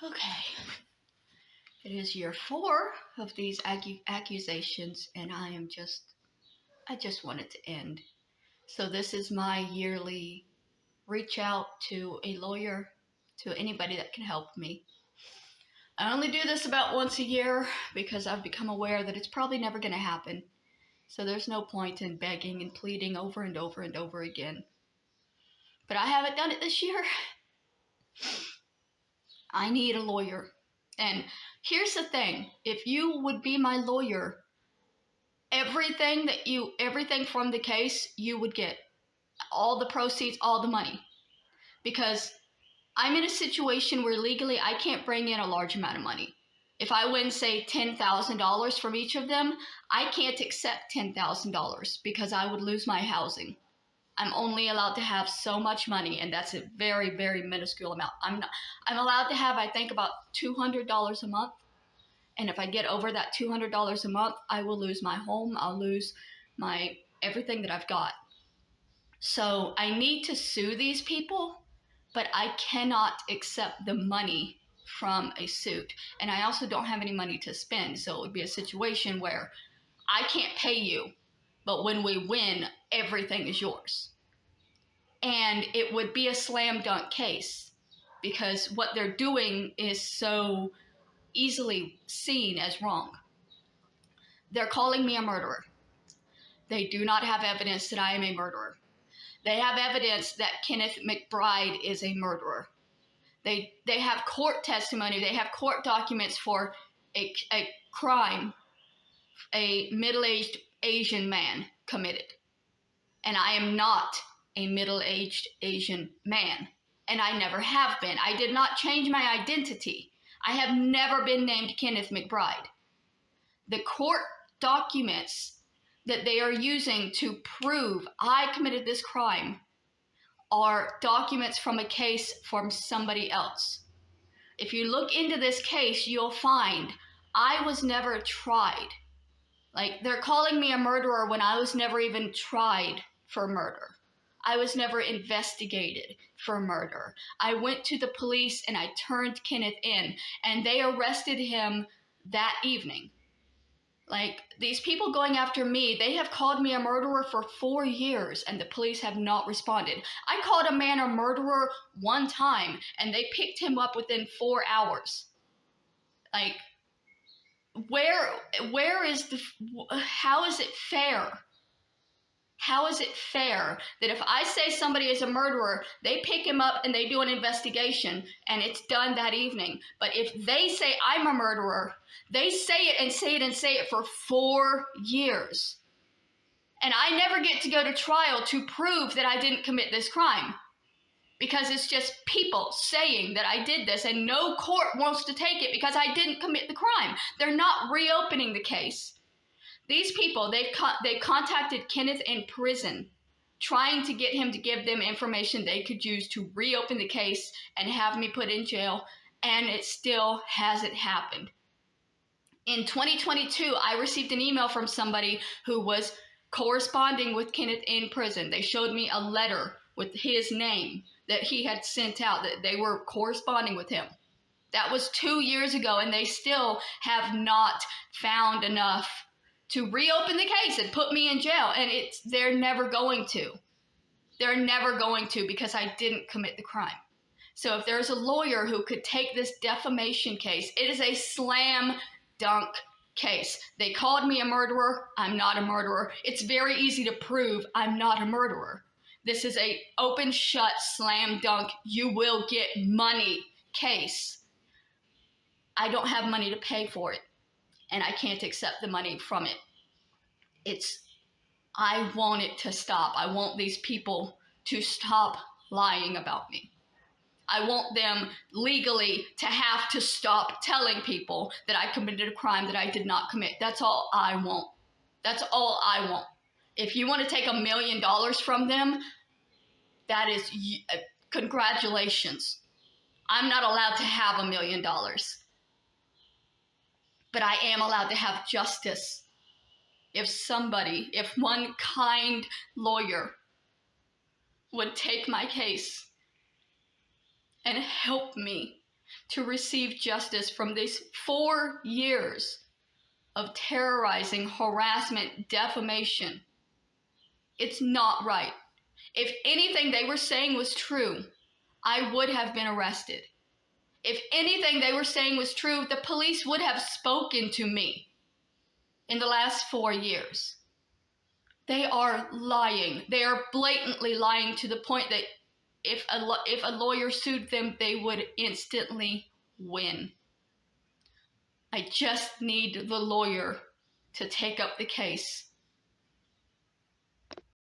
Okay. It is year 4 of these accusations, and I just want it to end. So this is my yearly reach out to a lawyer, to anybody that can help me. I only do this about once a year because I've become aware that it's probably never going to happen. So there's no point in begging and pleading over and over and over again. But I haven't done it this year. I need a lawyer. And here's the thing. If you would be my lawyer, everything from the case, you would get. All the proceeds, all the money. Because I'm in a situation where legally I can't bring in a large amount of money. If I win, say, $10,000 from each of them, I can't accept $10,000 because I would lose my housing. I'm only allowed to have so much money, and that's a very, very minuscule amount. I'm allowed to have, I think, about $200 a month. And if I get over that $200 a month, I will lose my home. I'll lose my everything that I've got. So I need to sue these people, but I cannot accept the money from a suit. And I also don't have any money to spend. So it would be a situation where I can't pay you, but when we win, everything is yours. And it would be a slam dunk case because what they're doing is so easily seen as wrong. They're calling me a murderer. They do not have evidence that I am a murderer. They have evidence that Kenneth McBride is a murderer. They have court testimony. They have court documents for a crime a middle-aged Asian man committed. And I am not a middle-aged Asian man. And I never have been. I did not change my identity. I have never been named Kenneth McBride. The court documents that they are using to prove I committed this crime are documents from a case from somebody else. If you look into this case, you'll find I was never tried. Like, they're calling me a murderer when I was never even tried for murder. I was never investigated for murder. I went to the police and I turned Kenneth in, and they arrested him that evening. Like, these people going after me, they have called me a murderer for 4 years, and the police have not responded. I called a man a murderer one time, and they picked him up within 4 hours. Like, where is how is it fair? How is it fair that if I say somebody is a murderer, they pick him up and they do an investigation and it's done that evening? But if they say I'm a murderer, they say it and say it and say it for 4 years. And I never get to go to trial to prove that I didn't commit this crime. Because it's just people saying that I did this, and no court wants to take it because I didn't commit the crime. They're not reopening the case. These people, they contacted Kenneth in prison, trying to get him to give them information they could use to reopen the case and have me put in jail, and it still hasn't happened. In 2022, I received an email from somebody who was corresponding with Kenneth in prison. They showed me a letter with his name that he had sent out, that they were corresponding with him. That was 2 years ago, and they still have not found enough to reopen the case and put me in jail. And they're never going to. They're never going to, because I didn't commit the crime. So if there's a lawyer who could take this defamation case, it is a slam dunk case. They called me a murderer. I'm not a murderer. It's very easy to prove I'm not a murderer. This is a open shut slam dunk, you will get money case. I don't have money to pay for it, and I can't accept the money from it. I want it to stop. I want these people to stop lying about me. I want them legally to have to stop telling people that I committed a crime that I did not commit. That's all I want. That's all I want. If you want to take $1 million from them, that is, congratulations. I'm not allowed to have $1 million. But I am allowed to have justice. If one kind lawyer would take my case and help me to receive justice from these 4 years of terrorizing, harassment, defamation. It's not right. If anything they were saying was true, I would have been arrested. If anything they were saying was true, the police would have spoken to me in the last 4 years. They are lying. They are blatantly lying to the point that if a lawyer sued them, they would instantly win. I just need the lawyer to take up the case